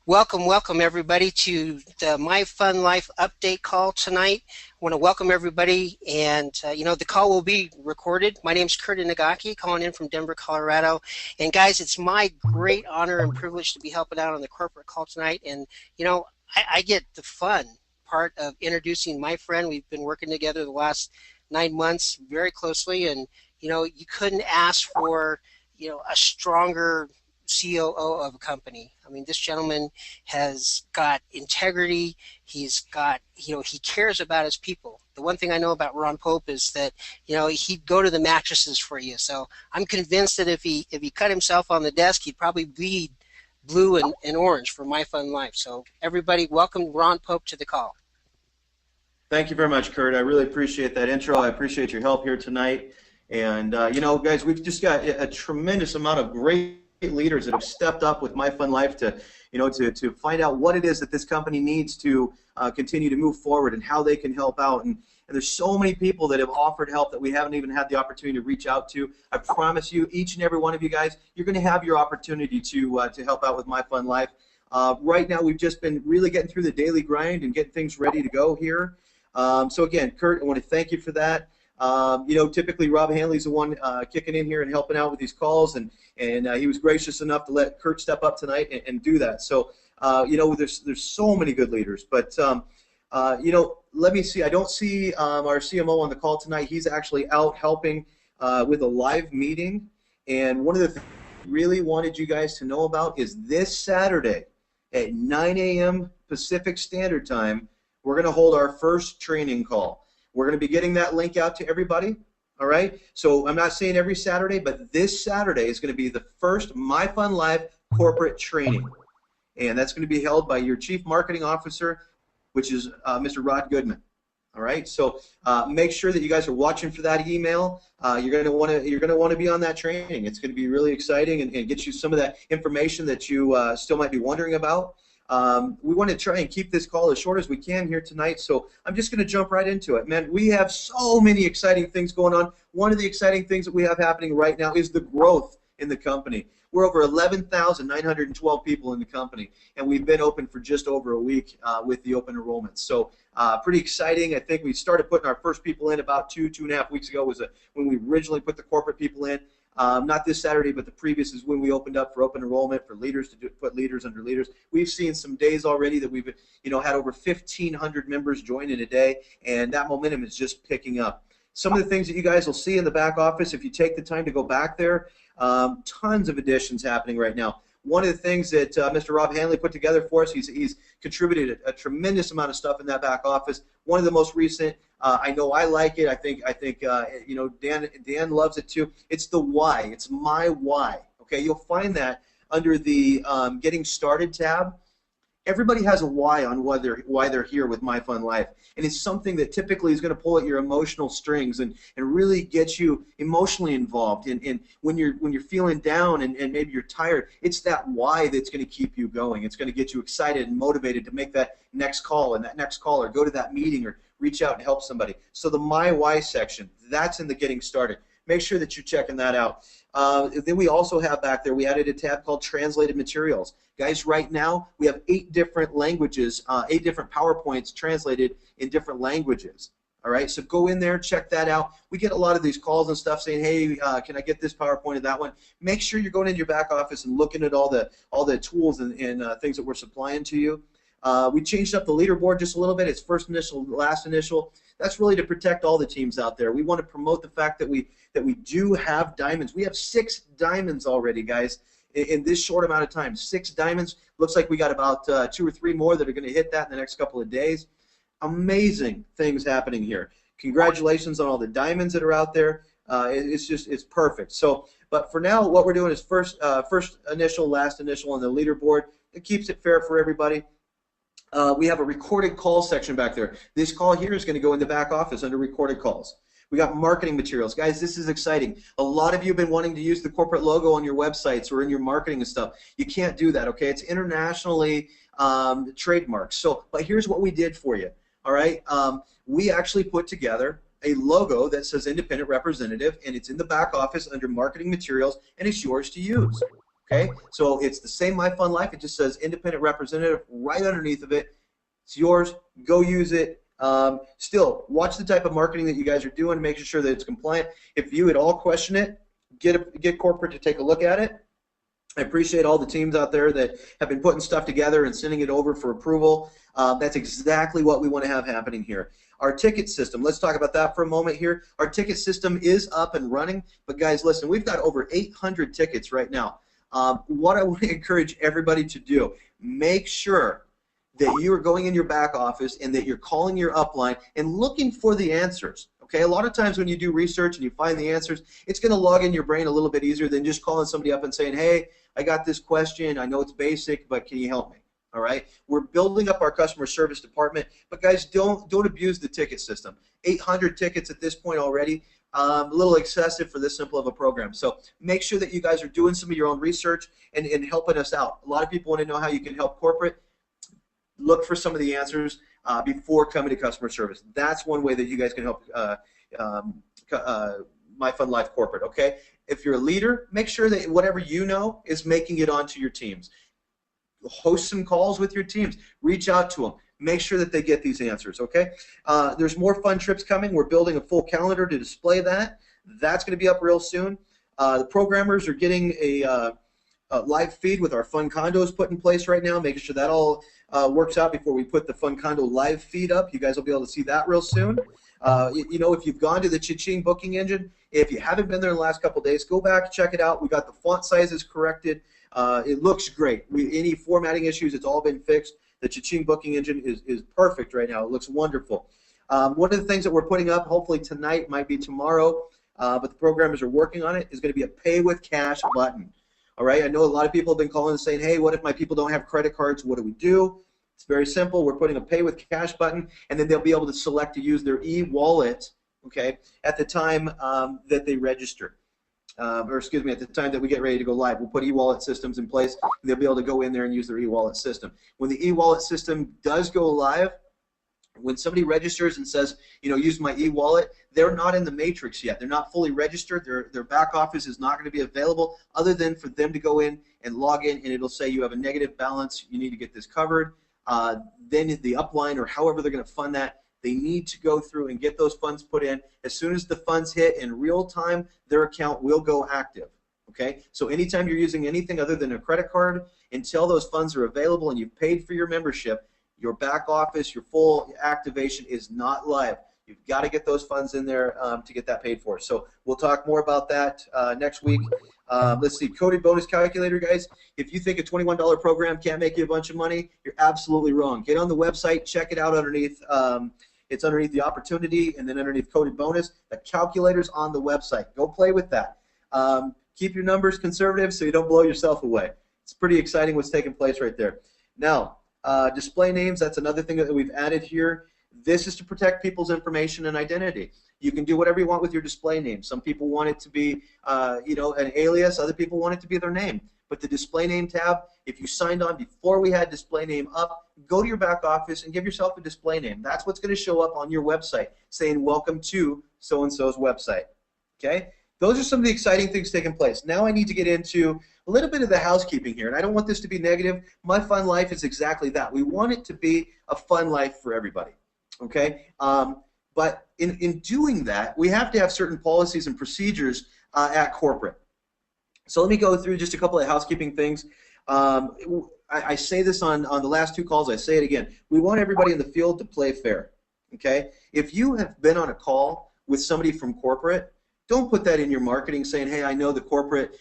Welcome everybody to the My Fun Life update call tonight. I want to welcome everybody, and the call will be recorded. My name's Kurt Inagaki, calling in from Denver, Colorado. And guys, it's my great honor and privilege to be helping out on the corporate call tonight. And I get the fun part of introducing my friend. We've been working together the last 9 months very closely, and you couldn't ask for a stronger COO of a company. I mean, this gentleman has got integrity. He's got, he cares about his people. The one thing I know about Ron Pope is that, he'd go to the mattresses for you. So I'm convinced that if he cut himself on the desk, he'd probably bleed blue and orange for My Fun Life. So everybody, welcome Ron Pope to the call. Thank you very much, Kurt. I really appreciate that intro. I appreciate your help here tonight. And, guys, we've just got a tremendous amount of great leaders that have stepped up with My Fun Life to find out what it is that this company needs to continue to move forward and how they can help out. And there's so many people that have offered help that we haven't even had the opportunity to reach out to. I promise you, each and every one of you guys, you're going to have your opportunity to help out with My Fun Life. Right now, we've just been really getting through the daily grind and getting things ready to go here. So again, Kurt, I want to thank you for that. Typically Rob Hanley's the one kicking in here and helping out with these calls, and he was gracious enough to let Kurt step up tonight and do that. So, there's so many good leaders, but let me see. I don't see our CMO on the call tonight. He's actually out helping with a live meeting, and one of the things I really wanted you guys to know about is this Saturday at 9 a.m. Pacific Standard Time, we're going to hold our first training call. We're going to be getting that link out to everybody, all right? So I'm not saying every Saturday, but this Saturday is going to be the first My Fun Live corporate training. And that's going to be held by your Chief Marketing Officer, which is Mr. Rod Goodman, all right? So make sure that you guys are watching for that email. You're going to want to be on that training. It's going to be really exciting and get you some of that information that you still might be wondering about. We want to try and keep this call as short as we can here tonight, so I'm just going to jump right into it. Man, we have so many exciting things going on. One of the exciting things that we have happening right now is the growth in the company. We're over 11,912 people in the company, and we've been open for just over a week with the open enrollment. So pretty exciting. I think we started putting our first people in about 2.5 weeks ago was when we originally put the corporate people in. Not this Saturday, but the previous is when we opened up for open enrollment for leaders to put leaders under leaders. We've seen some days already that we've had over 1,500 members join in a day, and that momentum is just picking up. Some of the things that you guys will see in the back office, if you take the time to go back there, tons of additions happening right now. One of the things that Mr. Rob Hanley put together for us, he's contributed a tremendous amount of stuff in that back office. One of the most recent, I know I like it. I think Dan loves it too. It's the why. It's my why. Okay, you'll find that under the Getting Started tab. Everybody has a why on why they're here with My Fun Life, and it's something that typically is going to pull at your emotional strings and really get you emotionally involved. And when you're feeling down and maybe you're tired, it's that why that's going to keep you going. It's going to get you excited and motivated to make that next call and that next call, or go to that meeting, or reach out and help somebody. So the My Why section, that's in the Getting Started. Make sure that you're checking that out. Then we also have back there, we added a tab called Translated Materials. Guys, right now we have 8 different languages, 8 different PowerPoints translated in different languages. All right, so go in there, check that out. We get a lot of these calls and stuff saying, hey, can I get this PowerPoint or that one? Make sure you're going into your back office and looking at all the tools and things that we're supplying to you. We changed up the leaderboard just a little bit. It's first initial, last initial. That's really to protect all the teams out there. We want to promote the fact that we do have diamonds. We have 6 diamonds already, guys, in this short amount of time. 6 diamonds. Looks like we got about 2 or 3 more that are going to hit that in the next couple of days. Amazing things happening here. Congratulations on all the diamonds that are out there. It's perfect. So, but for now, what we're doing is first initial, last initial on the leaderboard. It keeps it fair for everybody. We have a recorded call section back there. This call here is going to go in the back office under recorded calls. We got marketing materials. Guys, this is exciting. A lot of you have been wanting to use the corporate logo on your websites or in your marketing and stuff. You can't do that, okay? It's internationally trademarked. So, but here's what we did for you, all right? We actually put together a logo that says Independent Representative, and it's in the back office under marketing materials, and it's yours to use. Okay, so it's the same My Fun Life. It just says independent representative right underneath of it. It's yours. Go use it. Still, watch the type of marketing that you guys are doing, making sure that it's compliant. If you at all question it, get corporate to take a look at it. I appreciate all the teams out there that have been putting stuff together and sending it over for approval. That's exactly what we want to have happening here. Our ticket system, let's talk about that for a moment here. Our ticket system is up and running, but guys, listen, we've got over 800 tickets right now. What I want to encourage everybody to do, make sure that you are going in your back office and that you're calling your upline and looking for the answers. Okay, a lot of times when you do research and you find the answers, it's going to log in your brain a little bit easier than just calling somebody up and saying, hey, I got this question, I know it's basic, but can you help me? All right, we're building up our customer service department, but guys, don't abuse the ticket system. 800 tickets at this point already, a little excessive for this simple of a program. So make sure that you guys are doing some of your own research and helping us out. A lot of people want to know how you can help corporate. Look for some of the answers before coming to customer service. That's one way that you guys can help My Fun Life corporate. Okay, if you're a leader, make sure that whatever you know is making it onto your teams. Host some calls with your teams. Reach out to them. Make sure that they get these answers, okay? There's more fun trips coming. We're building a full calendar to display that. That's going to be up real soon. The programmers are getting a live feed with our Fun Condos put in place right now, making sure that all works out before we put the Fun Condo live feed up. You guys will be able to see that real soon. You know, if you've gone to the Cha-Ching booking engine, if you haven't been there in the last couple of days, go back, check it out. We got the font sizes corrected. It looks great. Any formatting issues, it's all been fixed. The Cha-Ching booking engine is perfect right now. It looks wonderful. One of the things that we're putting up, hopefully tonight, might be tomorrow, but the programmers are working on it, is going to be a pay with cash button. All right, I know a lot of people have been calling and saying, hey, what if my people don't have credit cards? What do we do? It's very simple. We're putting a pay with cash button, and then they'll be able to select to use their e-wallet, okay, at the time that they register. Or excuse me, at the time that we get ready to go live. We'll put e-wallet systems in place, and they'll be able to go in there and use their e-wallet system. When the e-wallet system does go live, when somebody registers and says, you know, use my e-wallet, they're not in the matrix yet. They're not fully registered. Their back office is not going to be available other than for them to go in and log in, and it'll say you have a negative balance. You need to get this covered. Then the upline or however they're going to fund that, they need to go through and get those funds put in. As soon as the funds hit in real time, their account will go active. Okay? So anytime you're using anything other than a credit card, until those funds are available and you've paid for your membership, your back office, your full activation is not live. You've got to get those funds in there to get that paid for. So we'll talk more about that next week. Let's see, coded bonus calculator, guys. If you think a $21 program can't make you a bunch of money, you're absolutely wrong. Get on the website, check it out underneath. It's underneath the opportunity and then underneath coded bonus. The calculator's on the website. Go play with that. Keep your numbers conservative so you don't blow yourself away. It's pretty exciting what's taking place right there. Now, display names, that's another thing that we've added here. This is to protect people's information and identity. You can do whatever you want with your display name. Some people want it to be, you know, an alias. Other people want it to be their name. But the display name tab, if you signed on before we had display name up, go to your back office and give yourself a display name. That's what's going to show up on your website saying welcome to so-and-so's website. Okay? Those are some of the exciting things taking place. Now I need to get into a little bit of the housekeeping here, and I don't want this to be negative. My Fun Life is exactly that. We want it to be a fun life for everybody. Okay? But in doing that, we have to have certain policies and procedures at corporate. So let me go through just a couple of housekeeping things. I say this on the last two calls. I say it again. We want everybody in the field to play fair. Okay? If you have been on a call with somebody from corporate, don't put that in your marketing saying, hey, I know the corporate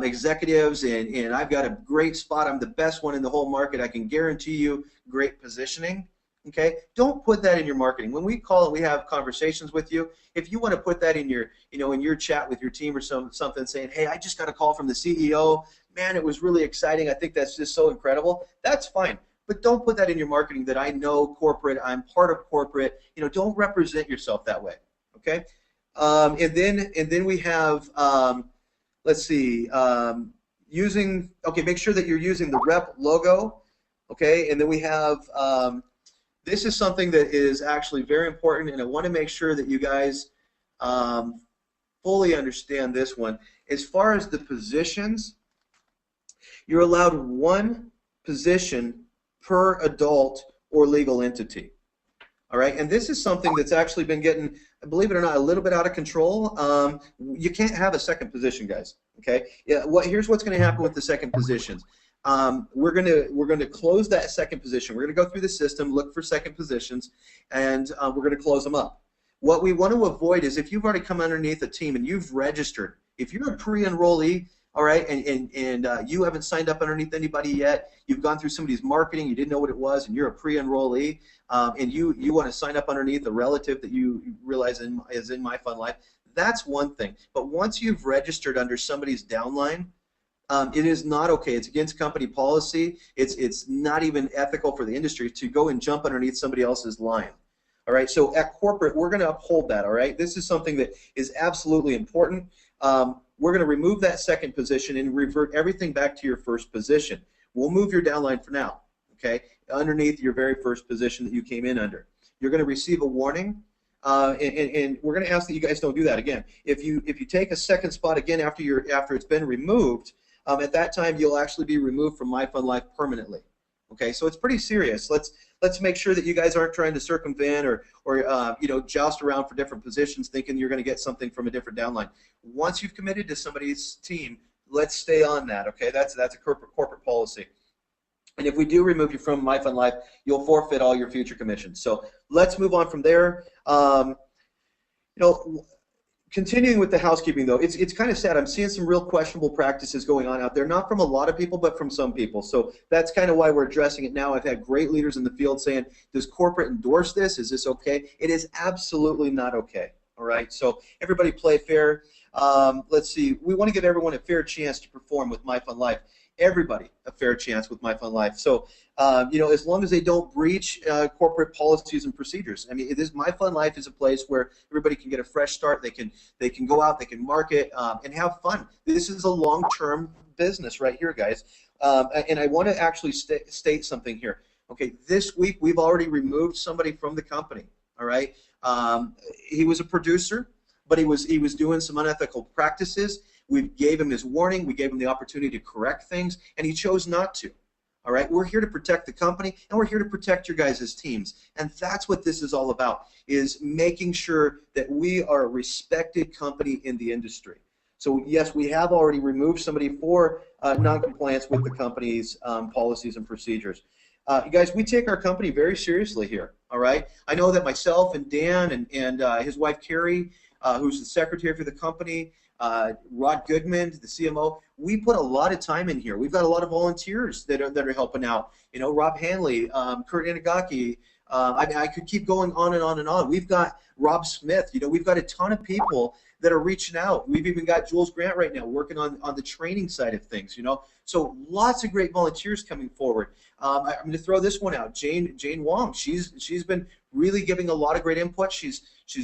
executives and I've got a great spot. I'm the best one in the whole market. I can guarantee you great positioning. Okay, don't put that in your marketing. When we call and we have conversations with you, if you want to put that in your, you know, in your chat with your team or something, saying, "Hey, I just got a call from the CEO. Man, it was really exciting. I think that's just so incredible." That's fine, but don't put that in your marketing. That I know corporate. I'm part of corporate. You know, don't represent yourself that way. Okay, and then we have, let's see, using. Okay, make sure that you're using the rep logo. Okay, and then we have. This is something that is actually very important, and I want to make sure that you guys fully understand this one. As far as the positions, You're allowed one position per adult or legal entity. All right, and this is something that's actually been getting, believe it or not, a little bit out of control. You can't have a second position, guys. Okay, yeah. Here's what's going to happen with the second positions. We're going to close that second position. We're going to go through the system, look for second positions, and we're going to close them up. What we want to avoid is if you've already come underneath a team and you've registered, if you're a pre-enrollee, all right, and you haven't signed up underneath anybody yet, you've gone through somebody's marketing, you didn't know what it was, and you're a pre-enrollee, and you want to sign up underneath a relative that you realize is in My Fun Life, that's one thing. But once you've registered under somebody's downline, it is not okay. It's against company policy. It's not even ethical for the industry to go and jump underneath somebody else's line. All right, so at corporate, we're going to uphold that, all right? This is something that is absolutely important. We're going to remove that second position and revert everything back to your first position. We'll move your downline for now, okay, underneath your very first position that you came in under. You're going to receive a warning, and we're going to ask that you guys don't do that again. If you take a second spot again after it's been removed, at that time you'll actually be removed from My Fun Life permanently. Okay, so it's pretty serious. Let's make sure that you guys aren't trying to circumvent or you know, joust around for different positions thinking you're going to get something from a different downline. Once you've committed to somebody's team, let's stay on that. Okay, that's a corporate policy. And if we do remove you from My Fun Life, you'll forfeit all your future commissions. So let's move on from there. You know, continuing with the housekeeping, though, it's kind of sad. I'm seeing some real questionable practices going on out there, not from a lot of people, but from some people. So that's kind of why we're addressing it now. I've had great leaders in the field saying, does corporate endorse this? Is this okay? It is absolutely not okay. All right, so everybody play fair. Let's see. We want to give everyone a fair chance to perform with My Fun Life. Everybody a fair chance with My Fun Life. So, you know, as long as they don't breach corporate policies and procedures. I mean, My Fun Life is a place where everybody can get a fresh start. They can go out, they can market, and have fun. This is a long-term business right here, guys. And I want to actually state something here. Okay, this week we've already removed somebody from the company. All right, he was a producer, but he was doing some unethical practices. We gave him his warning. We gave him the opportunity to correct things, and he chose not to. All right, we're here to protect the company, and we're here to protect your guys' teams, and that's what this is all about, is making sure that we are a respected company in the industry. So yes, we have already removed somebody for non-compliance with the company's policies and procedures. You guys, we take our company very seriously here. All right, I know that myself and Dan and his wife Carrie, who's the secretary for the company, Rod Goodman, the CMO, we put a lot of time in here. We've got a lot of volunteers that are helping out. You know, Rob Hanley, Kurt Inagaki. I mean, I could keep going on and on and on. We've got Rob Smith. You know, we've got a ton of people that are reaching out. We've even got Jules Grant right now working on the training side of things. You know, so lots of great volunteers coming forward. I'm going to throw this one out. Jane Wong. She's been really giving a lot of great input. She's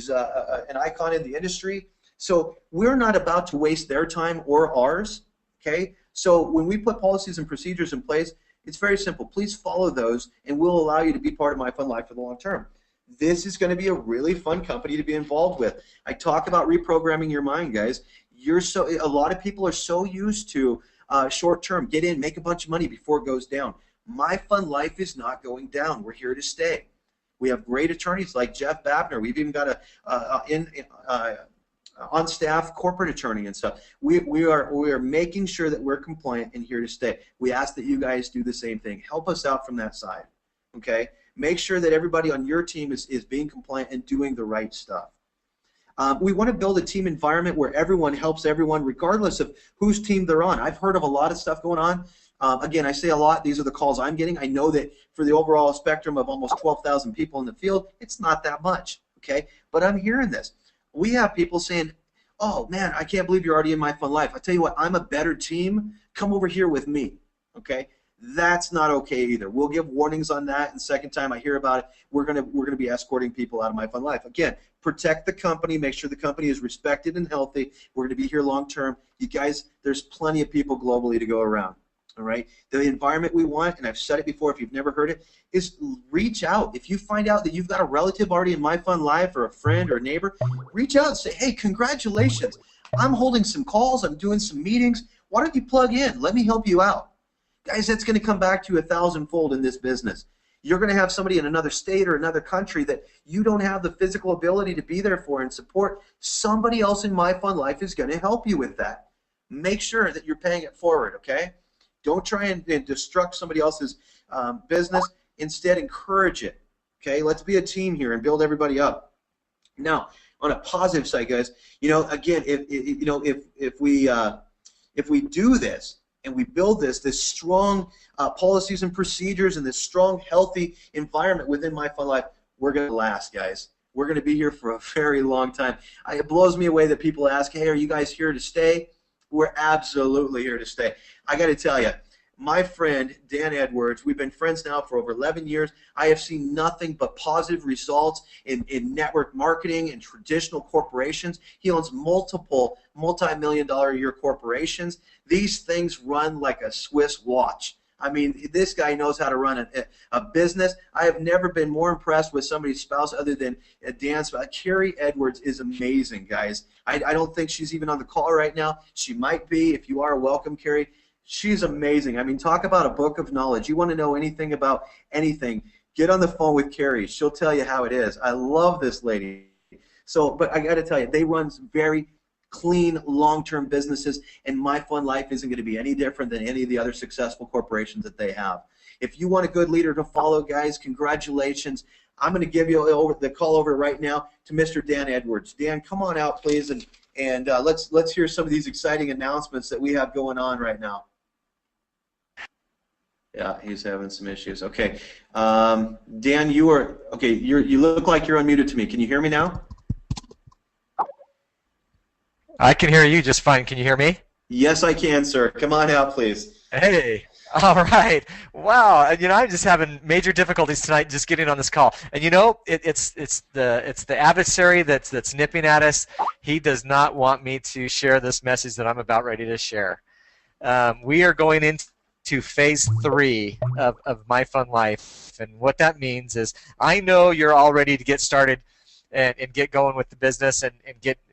an icon in the industry. So we're not about to waste their time or ours, okay? So when we put policies and procedures in place, it's very simple. Please follow those, and we'll allow you to be part of My Fun Life for the long term. This is going to be a really fun company to be involved with. I talk about reprogramming your mind, guys. A lot of people are so used to short term, get in, make a bunch of money before it goes down. My Fun Life is not going down. We're here to stay. We have great attorneys like Jeff Babner. We've even got on staff corporate attorney and stuff. We are making sure that we're compliant and here to stay. We ask that you guys do the same thing. Help us out from that side, okay? Make sure that everybody on your team is being compliant and doing the right stuff. We want to build a team environment where everyone helps everyone regardless of whose team they're on. I've heard of a lot of stuff going on. Again, I say a lot. These are the calls I'm getting. I know that for the overall spectrum of almost 12,000 people in the field, it's not that much, okay? But I'm hearing this. We have people saying, oh, man, I can't believe you're already in My Fun Life. I tell you what, I'm a better team. Come over here with me, okay? That's not okay either. We'll give warnings on that, and the second time I hear about it, we're gonna be escorting people out of My Fun Life. Again, protect the company, make sure the company is respected and healthy. We're going to be here long term. You guys, there's plenty of people globally to go around. All right, the environment we want, and I've said it before if you've never heard it, is reach out. If you find out that you've got a relative already in My Fun Life or a friend or a neighbor, reach out and say, hey, congratulations. I'm holding some calls. I'm doing some meetings. Why don't you plug in? Let me help you out. guys, that's going to come back to you 1,000-fold in this business. You're going to have somebody in another state or another country that you don't have the physical ability to be there for and support. Somebody else in My Fun Life is going to help you with that. Make sure that you're paying it forward, okay? Don't try and destruct somebody else's business. Instead, encourage it, okay? Let's be a team here and build everybody up. Now, on a positive side, guys, again, if we do this and we build this strong policies and procedures and this strong, healthy environment within My Fun Life, we're going to last, guys. We're going to be here for a very long time. It blows me away that people ask, hey, are you guys here to stay? We're absolutely here to stay. I got to tell you, my friend Dan Edwards, we've been friends now for over 11 years. I have seen nothing but positive results in network marketing and traditional corporations. He owns multiple multi-million-dollar-a-year corporations. These things run like a Swiss watch. I mean, this guy knows how to run a business. I have never been more impressed with somebody's spouse other than Dan's spouse. Carrie Edwards is amazing, guys. I don't think she's even on the call right now. She might be. If you are, welcome, Carrie. She's amazing. I mean, talk about a book of knowledge. You want to know anything about anything, get on the phone with Carrie. She'll tell you how it is. I love this lady. So, but I got to tell you, they run very clean, long-term businesses, and My Fun Life isn't going to be any different than any of the other successful corporations that they have. If you want a good leader to follow, guys, congratulations. I'm going to give you the call over right now to Mr. Dan Edwards. Dan, come on out, please, and let's hear some of these exciting announcements that we have going on right now. Yeah, he's having some issues. Okay, Dan, you look like you're unmuted to me. Can you hear me now? I can hear you just fine. Can you hear me? Yes, I can, sir. Come on out, please. Hey. All right. Wow. I'm just having major difficulties tonight just getting on this call. And it's the adversary that's nipping at us. He does not want me to share this message that I'm about ready to share. We are going into phase 3 of My Fun Life, and what that means is I know you're all ready to get started and get going with the business and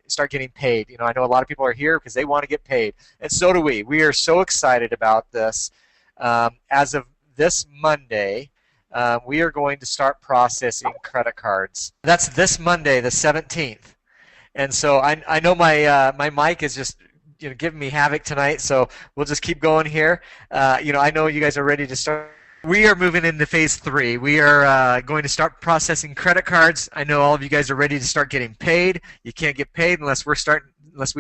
start getting paid. I know a lot of people are here because they want to get paid, and so do we. We are so excited about this. As of this Monday, we are going to start processing credit cards. That's this Monday, the 17th. And so I know my mic is just giving me havoc tonight, so we'll just keep going here. I know you guys are ready to start. We are moving into phase 3. We are going to start processing credit cards. I know all of you guys are ready to start getting paid. You can't get paid unless we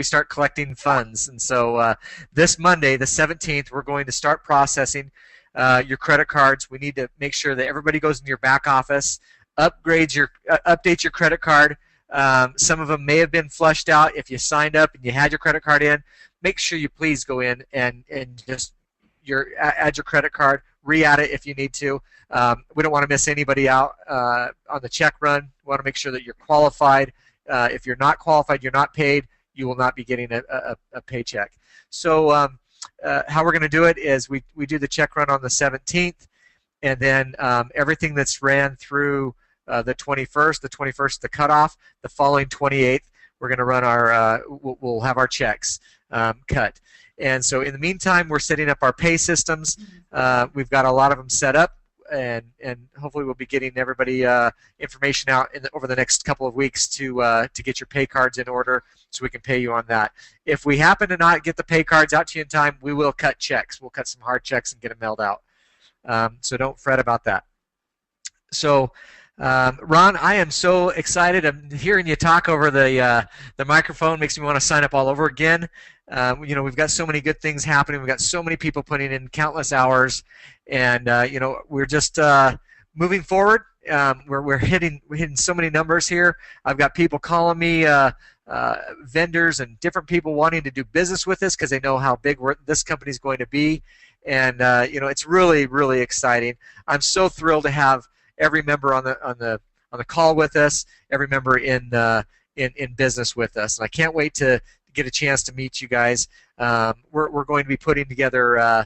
start collecting funds. And so this Monday, the 17th, we're going to start processing your credit cards. We need to make sure that everybody goes into your back office, updates your credit card. Some of them may have been flushed out. If you signed up and you had your credit card in, make sure you please go in and just add your credit card, re-add it if you need to. We don't want to miss anybody out on the check run. We want to make sure that you're qualified. If you're not qualified, you're not paid, you will not be getting a paycheck. So how we're going to do it is we do the check run on the 17th, and then everything that's ran through the 21st, the cutoff, the following 28th, we're going to run we'll have our checks cut. And so in the meantime, we're setting up our pay systems. We've got a lot of them set up, and hopefully we'll be getting everybody information out over the next couple of weeks to get your pay cards in order so we can pay you on that. If we happen to not get the pay cards out to you in time, we will cut checks. We'll cut some hard checks and get them mailed out. So don't fret about that. So Ron, I am so excited. I'm hearing you talk over the microphone makes me want to sign up all over again. We've got so many good things happening. We've got so many people putting in countless hours, and we're just moving forward. We're hitting so many numbers here. I've got people calling me, vendors and different people wanting to do business with us because they know how big this company is going to be, and it's really, really exciting. I'm so thrilled to have every member on the call with us, every member in business with us, and I can't wait to get a chance to meet you guys. We're going to be putting together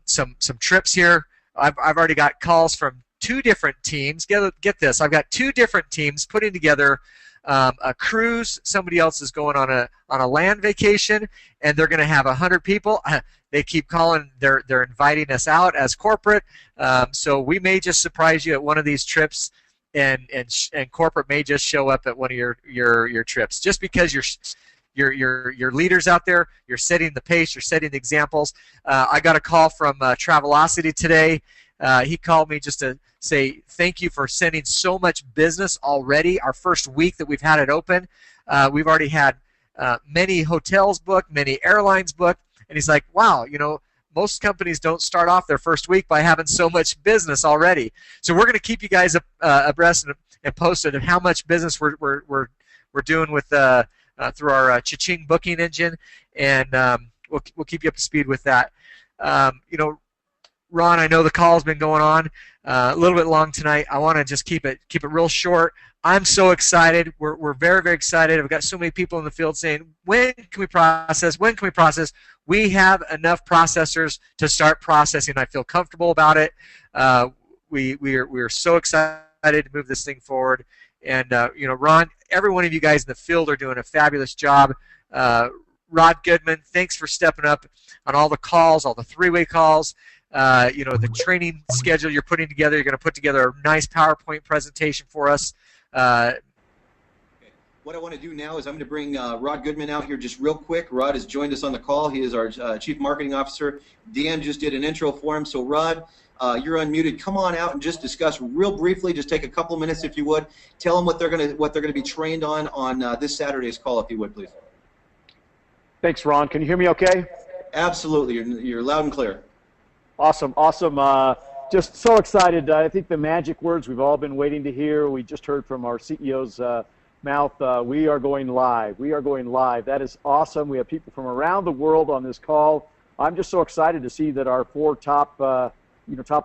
some trips here. I've already got calls from 2 different teams. Get this, I've got 2 different teams putting together a cruise. Somebody else is going on a land vacation, and they're going to have 100 people. They keep calling. They're inviting us out as corporate. So we may just surprise you at one of these trips, and corporate may just show up at one of your trips, just because you're leaders out there. You're setting the pace. You're setting the examples. I got a call from Travelocity today. He called me just to say thank you for sending so much business already. Our first week that we've had it open, we've already had many hotels booked, many airlines booked, and he's like, wow, most companies don't start off their first week by having so much business already. So we're going to keep you guys abreast and posted of how much business we're doing with through our Cha-Ching booking engine, and we'll keep you up to speed with that. Ron, I know the call's been going on a little bit long tonight. I want to just keep it real short. I'm so excited. We're very, very excited. I've got so many people in the field saying, when can we process? When can we process? We have enough processors to start processing. I feel comfortable about it. We are so excited to move this thing forward. And Ron, every one of you guys in the field are doing a fabulous job. Rod Goodman, thanks for stepping up on all the calls, all the three-way calls. The training schedule you're putting together. You're going to put together a nice PowerPoint presentation for us. What I want to do now is I'm going to bring Rod Goodman out here just real quick. Rod has joined us on the call. He is our Chief Marketing Officer. Dan just did an intro for him. So Rod, you're unmuted. Come on out and just discuss real briefly. Just take a couple minutes if you would. Tell them what they're going to be trained on this Saturday's call, if you would, please. Thanks, Ron. Can you hear me okay? Absolutely. You're loud and clear. Awesome. Just so excited. I think the magic words we've all been waiting to hear. We just heard from our CEO's mouth. We are going live. We are going live. That is awesome. We have people from around the world on this call. I'm just so excited to see that our four top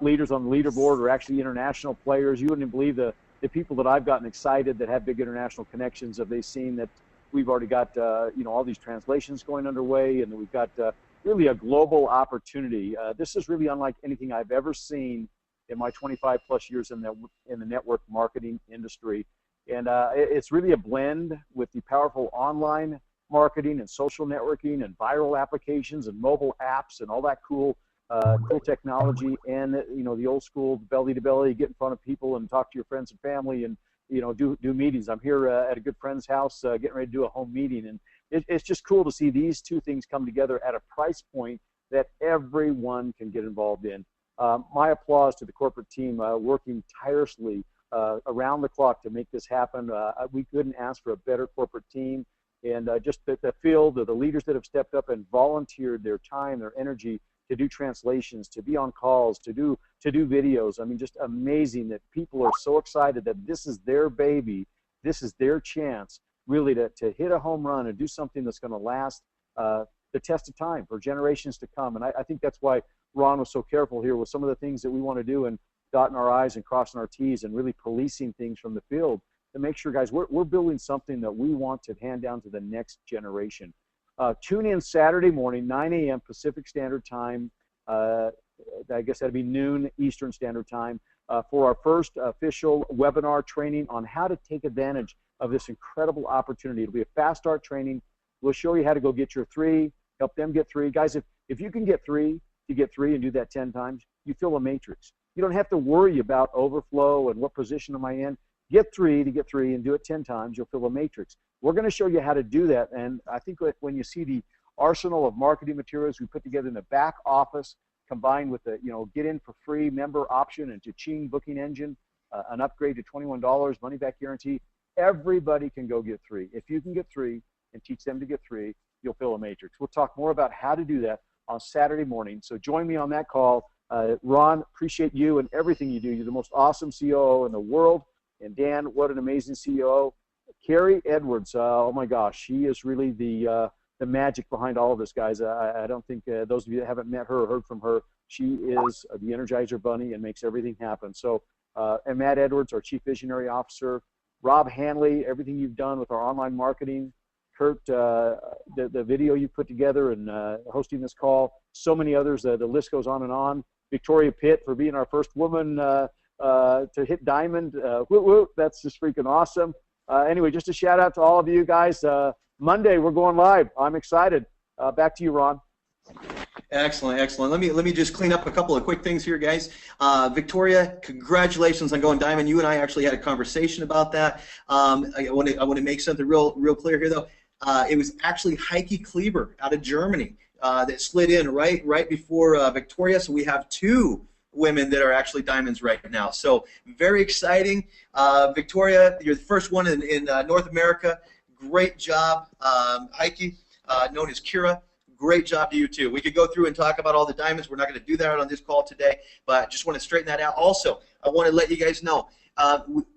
leaders on the leaderboard are actually international players. You wouldn't believe the people that I've gotten excited that have big international connections. Have they seen that we've already got all these translations going underway, and we've got really a global opportunity. This is really unlike anything I've ever seen in my 25 plus years in the network marketing industry. And it's really a blend with the powerful online marketing and social networking and viral applications and mobile apps and all that cool technology, and the old school belly to belly, get in front of people and talk to your friends and family and do meetings. I'm here at a good friend's house getting ready to do a home meeting, and it's just cool to see these two things come together at a price point that everyone can get involved in. My applause to the corporate team working tirelessly around the clock to make this happen. We couldn't ask for a better corporate team, and just the field, the leaders that have stepped up and volunteered their time, their energy to do translations, to be on calls, to do videos. I mean, just amazing that people are so excited that this is their baby, this is their chance really to hit a home run and do something that's going to last the test of time for generations to come. And I think that's why Ron was so careful here with some of the things that we want to do, and dotting our I's and crossing our T's and really policing things from the field to make sure, guys, we're building something that we want to hand down to the next generation. Tune in Saturday morning, 9 a.m. Pacific Standard Time. I guess that'd be noon Eastern Standard Time for our first official webinar training on how to take advantage of this incredible opportunity. It'll be a fast start training. We'll show you how to go get your 3, help them get 3. Guys, if you can get 3, you get 3 and do that 10 times, you fill a matrix. You don't have to worry about overflow and what position am I in. Get 3 to get 3 and do it 10 times, you'll fill a matrix. We're going to show you how to do that, and I think when you see the arsenal of marketing materials we put together in the back office, combined with the get in for free member option and Cha-Ching booking engine, an upgrade to $21, money back guarantee, everybody can go get 3. If you can get 3 and teach them to get 3, you'll fill a matrix. We'll talk more about how to do that on Saturday morning, so join me on that call. Ron, appreciate you and everything you do. You're the most awesome COO in the world. And Dan, what an amazing COO. Carrie Edwards, oh my gosh, she is really the magic behind all of this, guys. I don't think those of you that haven't met her or heard from her, she is the Energizer Bunny and makes everything happen. So, and Matt Edwards, our Chief Visionary Officer. Rob Hanley, everything you've done with our online marketing. Kurt, the video you put together and hosting this call. So many others, the list goes on and on. Victoria Pitt for being our first woman to hit diamond. Woo woo, that's just freaking awesome. Anyway, just a shout out to all of you guys. Monday, we're going live. I'm excited. Back to you, Ron. Excellent, excellent. Let me just clean up a couple of quick things here, guys. Victoria, congratulations on going diamond. You and I actually had a conversation about that. I want to make something real clear here, though. It was actually Heike Kleber out of Germany that slid in right before Victoria. So we have 2 women that are actually diamonds right now. So very exciting. Victoria, you're the first one in North America. Great job. Heike, known as Kira. Great job to you, too. We could go through and talk about all the diamonds. We're not going to do that on this call today, but just want to straighten that out. Also, I want to let you guys know,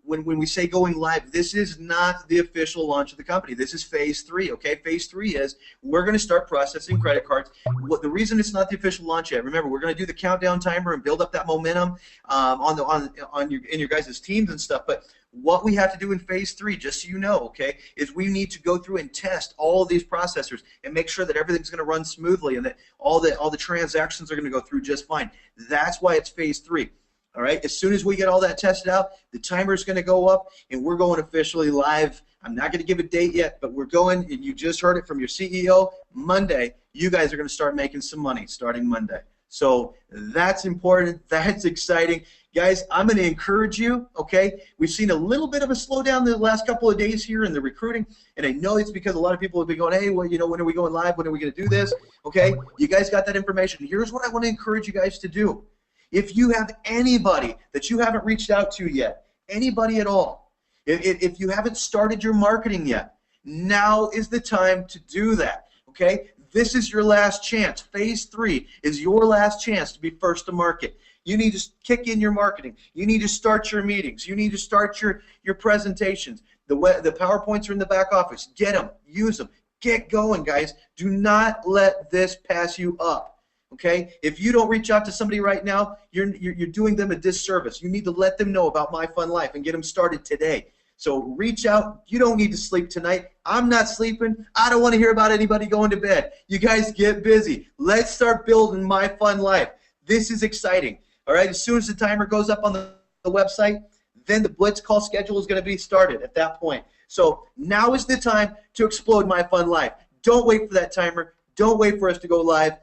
when we say going live, this is not the official launch of the company. This is phase 3, okay? Phase 3 is we're going to start processing credit cards. The reason it's not the official launch yet, remember, we're going to do the countdown timer and build up that momentum in your guys' teams and stuff, but what we have to do in phase 3, just so you know, okay, is we need to go through and test all of these processors and make sure that everything's going to run smoothly and that all the transactions are going to go through just fine. That's why it's phase 3. All right. As soon as we get all that tested out, the timer is going to go up, and we're going officially live. I'm not going to give a date yet, but we're going, and you just heard it from your CEO. Monday, you guys are going to start making some money starting Monday. So that's important. That's exciting. Guys, I'm going to encourage you, okay? We've seen a little bit of a slowdown the last couple of days here in the recruiting, and I know it's because a lot of people have been going, hey, well, you know, when are we going live? When are we going to do this? Okay, you guys got that information. Here's what I want to encourage you guys to do. If you have anybody that you haven't reached out to yet, anybody at all, if you haven't started your marketing yet, now is the time to do that, okay? This is your last chance. Phase 3 is your last chance to be first to market. You need to kick in your marketing. You need to start your meetings. You need to start your presentations. The PowerPoints are in the back office. Get them. Use them. Get going, guys. Do not let this pass you up. Okay? If you don't reach out to somebody right now, you're doing them a disservice. You need to let them know about My Fun Life and get them started today. So reach out. You don't need to sleep tonight. I'm not sleeping. I don't want to hear about anybody going to bed. You guys get busy. Let's start building My Fun Life. This is exciting. All right? As soon as the timer goes up on the website, then the Blitz call schedule is going to be started at that point. So now is the time to explode My Fun Life. Don't wait for that timer. Don't wait for us to go live.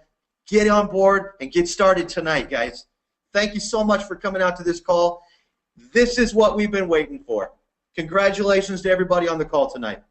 Get on board and get started tonight, guys. Thank you so much for coming out to this call. This is what we've been waiting for. Congratulations to everybody on the call tonight.